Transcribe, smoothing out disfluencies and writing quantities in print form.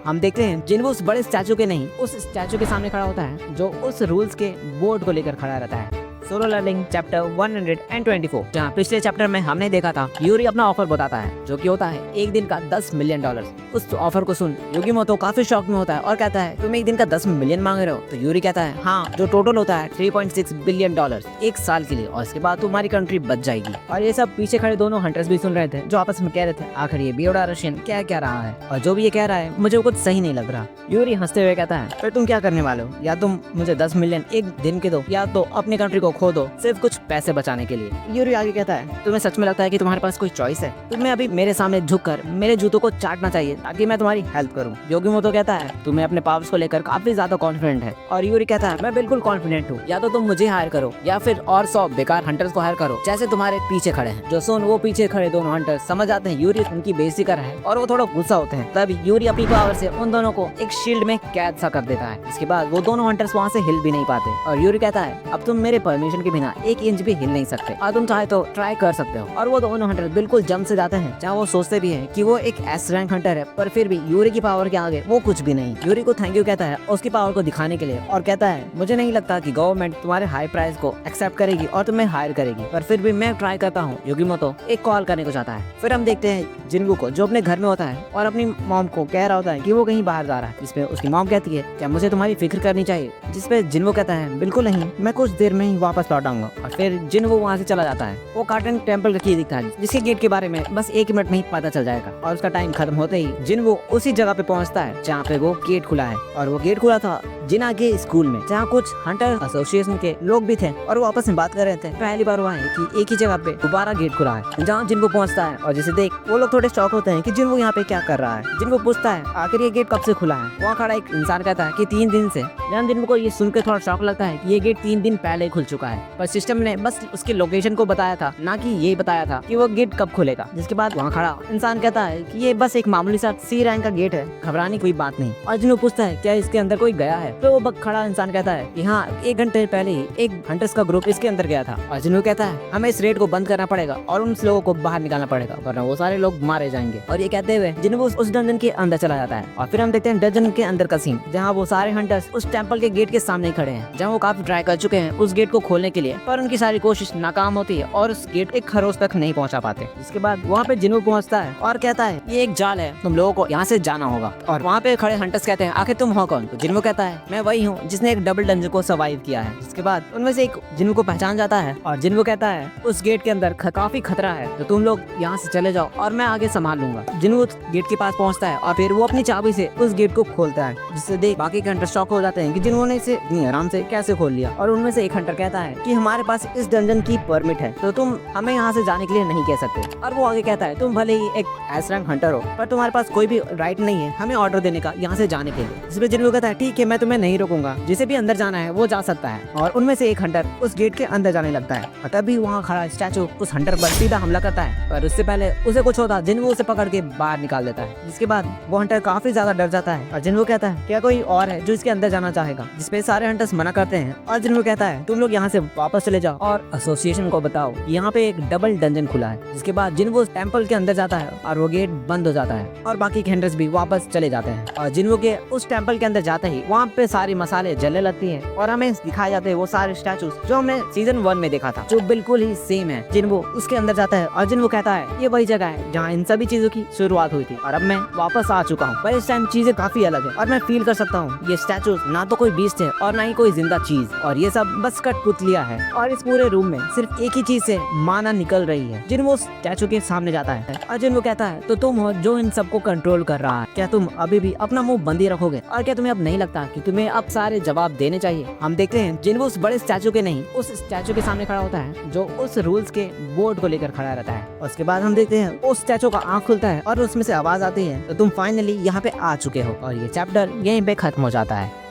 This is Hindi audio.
हम देखते हैं जिन्वो उस बड़े स्टैचू के नहीं, उस स्टैचू के सामने खड़ा होता है जो उस रूल्स के बोर्ड को लेकर खड़ा रहता है। सोलो लर्निंग चैप्टर 124, जहाँ पिछले चैप्टर में हमने देखा था यूरी अपना ऑफर बताता है जो कि होता है एक दिन का $10 मिलियन। उस ऑफर को सुन युगिमोतो काफी शॉक में होता है और कहता है तुम एक दिन का 10 मिलियन मांग रहे हो। तो यूरी कहता है हाँ, जो टोटल होता है $3.6 बिलियन एक साल के लिए, और इसके बाद तुम्हारी कंट्री बच जाएगी। और ये सब पीछे खड़े दोनों हंटर्स भी सुन रहे थे जो आपस में कह रहे थे आखिर ये बियोड़ा रशियन क्या क्या रहा है, और जो भी ये कह रहा है मुझे कुछ सही नहीं लग रहा। यूरी हंसते हुए कहता है फिर तुम क्या करने वाले हो, या तुम मुझे 10 मिलियन एक दिन के दो, या तो अपनी कंट्री को खो दो सिर्फ कुछ पैसे बचाने के लिए। यूरी आगे कहता है तुम्हें सच में लगता है कि तुम्हारे पास कोई चॉइस है? तुम्हें अभी मेरे सामने झुककर मेरे जूतों को चाटना चाहिए ताकि मैं तुम्हारी हेल्प करूं। युगिमोतो कहता है तुम्हें अपने पावर्स को लेकर काफी ज्यादा कॉन्फिडेंट है, और यूरी कहता है मैं बिल्कुल कॉन्फिडेंट हूँ, या तो तुम मुझे हायर करो या फिर और 100 बेकार हंटर्स को हायर करो जैसे तुम्हारे पीछे खड़े हैं। जो सुन वो पीछे खड़े दोनों हंटर्स समझ आते हैं यूरी उनकी बेइज्जती कर रहा है और वो थोड़ा गुस्सा होते हैं। तब यूरी अपनी पावर से उन दोनों को एक शील्ड में कैद सा कर देता है। इसके बाद वो दोनों हंटर्स वहाँ से हिल भी नहीं पाते, और यूरी कहता है अब तुम मेरे परमिशन के बिना 1 इंच भी हिल नहीं सकते, और तुम चाहे तो ट्राई कर सकते हो। और वो दोनों हंटर बिल्कुल जम से जाते हैं जहाँ वो सोचते भी हैं कि वो एक एस रैंक हंटर है, पर फिर भी यूरी की पावर के आगे वो कुछ भी नहीं। यूरी को थैंक यू कहता है उसकी पावर को दिखाने के लिए, और कहता है मुझे नहीं लगता कि गवर्नमेंट तुम्हारे हाई प्राइस को एक्सेप्ट करेगी और तुम्हें हायर करेगी, पर फिर भी मैं ट्राई करता हूँ। युगिमोतो एक कॉल करने को चाहता है। फिर हम देखते हैं जिन्वो को जो अपने घर में होता है और अपनी मॉम को कह रहा होता है कि वो कहीं बाहर जा रहा है, जिसपे उसकी मॉम कहती है क्या मुझे तुम्हारी फिक्र करनी चाहिए, जिसपे जिन्वो कहता है बिल्कुल नहीं, मैं कुछ देर में ही वापस लौट आऊंगा। और फिर जिन्वो वहाँ से चला जाता है। वो कार्टन टेम्पल का की दिखता है जिसके गेट के बारे में बस 1 मिनट में ही पता चल जाएगा, और उसका टाइम खत्म होते ही जिन्वो उसी जगह पे पहुंचता है जहाँ पे वो गेट खुला है। और वो गेट खुला था जिना के स्कूल में, जहाँ कुछ हंटर एसोसिएशन के लोग भी थे और वो आपस में बात कर रहे थे। पहली बार हुआ है कि एक ही जगह पे दोबारा गेट खुला है जहाँ जिन्वो पहुंचता है, और जिसे देख वो लोग थोड़े शॉक होते हैं कि जिन्वो यहाँ पे क्या कर रहा है। जिन्वो पूछता है आखिर ये गेट कब से खुला है। वहाँ खड़ा एक इंसान कहता है कि 3 दिन से। जहाँ जिन्वो को ये सुनकर थोड़ा शॉक लगता है कि ये गेट 3 दिन पहले खुल चुका है, पर सिस्टम ने बस उसके लोकेशन को बताया था, ना कि ये बताया था कि वो गेट कब खुलेगा। जिसके बाद वहाँ खड़ा इंसान कहता है कि ये बस एक मामूली सा C रैंक का गेट है, घबराने की कोई बात नहीं। और जिन्वो पूछता है क्या इसके अंदर कोई गया है, तो वो खड़ा इंसान कहता है कि हाँ 1 घंटे पहले ही एक हंटर्स का ग्रुप इसके अंदर गया था। और जिन्वो कहता है हमें इस रेड को बंद करना पड़ेगा और उन लोगों को बाहर निकालना पड़ेगा, वरना वो सारे लोग मारे जाएंगे। और ये कहते हुए जिन्वो उस डंजन के अंदर चला जाता है। और फिर हम देखते हैं डंजन के अंदर का सीन, जहाँ वो सारे हंटर्स उस टेम्पल के गेट के सामने खड़े हैं, जहाँ वो काफी ट्राई कर चुके हैं उस गेट को खोलने के लिए, पर उनकी सारी कोशिश नाकाम होती है और उस गेट एक खरोच तक नहीं पहुंचा पाते। इसके बाद वहाँ पे जिन्वो पहुंचता है और कहता है ये एक जाल है, तुम लोगों को यहाँ से जाना होगा। और वहाँ पे खड़े हंटर्स कहते हैं आखिर तुम हो कौन? तो जिन्वो कहता है मैं वही हूँ जिसने एक डबल डंजन को सर्वाइव किया है। इसके बाद उनमें से एक जिन्वो को पहचान जाता है, और जिन्वो कहता है उस गेट के अंदर काफी खतरा है, तो तुम लोग यहाँ से चले जाओ और मैं आगे संभाल लूंगा। जिन्वो गेट के पास पहुँचता है और फिर वो अपनी चाबी से उस गेट को खोलता है, जिससे देख बाकी के हंटर शॉक हो जाते हैं कि जिन्वो ने इसे इतनी आराम से कैसे खोल लिया। और उनमें से एक हंटर कहता है कि हमारे पास इस डंजन की परमिट है, तो तुम हमें यहाँ से जाने के लिए नहीं कह सकते। और वो आगे कहता है तुम भले ही एक एस रैंक हंटर हो, पर तुम्हारे पास कोई भी राइट नहीं है हमें ऑर्डर देने का यहाँ से जाने के लिए। इसमें जिन्वो कहता है ठीक है मैं तुम्हें नहीं रोकूंगा, जिसे भी अंदर जाना है वो जा सकता है। और उनमें से एक हंटर उस गेट के अंदर जाने लगता है, और तभी वहाँ खड़ा स्टैचू उस हंटर पर सीधा हमला करता है, पर उससे पहले उसे कुछ होता जिन्वो उसे पकड़ के बाहर निकाल देता है। जिसके बाद वो हंटर काफी ज्यादा डर जाता है, और जिन्वो कहता है क्या कोई और है जो इसके अंदर जाना चाहेगा, जिसपे सारे हंटर्स मना करते हैं। और जिन्वो कहता है तुम लोग यहाँ से वापस चले जाओ और एसोसिएशन को बताओ यहाँ पे एक डबल डंजन खुला है। जिसके बाद जिन्वो टेम्पल के अंदर जाता है और वो गेट बंद हो जाता है, और बाकी के हंटर्स भी वापस चले जाते हैं। और जिन्वो के उस टेम्पल के अंदर जाते ही वहाँ पे सारी मसाले जलने लगती हैं, और हमें दिखाए जाते हैं वो सारे स्टैचूज जो हमने सीजन 1 में देखा था, जो बिल्कुल ही सेम है। जिन्वो उसके अंदर जाता है और जिन्वो कहता है ये वही जगह है जहाँ इन सभी चीजों की शुरुआत हुई थी, और अब मैं वापस आ चुका हूँ। पर इस टाइम चीजें काफी अलग है, और मैं फील कर सकता हूँ ये स्टैचूज ना तो कोई बीस्ट है और ना ही कोई जिंदा चीज, और ये सब बस कठपुतलियां है। और इस पूरे रूम में सिर्फ एक ही चीज से माना निकल रही है। जिन्वो स्टैचू के सामने जाता है और जिन्वो कहता है तो तुम हो जो इन सबको कंट्रोल कर रहा है, क्या तुम अभी भी अपना मुंह बंदी रखोगे, और क्या तुम्हें अब नहीं लगता कि तुम्हें अब सारे जवाब देने चाहिए? हम देखते हैं जिन्वो उस बड़े स्टैचू के नहीं, उस स्टैचू के सामने खड़ा होता है जो उस रूल्स के बोर्ड को लेकर खड़ा रहता है। उसके बाद हम देखते हैं उस स्टैचू का आँख खुलता है और उसमें से आवाज आती है तो तुम फाइनली यहाँ पे आ चुके हो। और ये चैप्टर यहीं पे खत्म हो जाता है।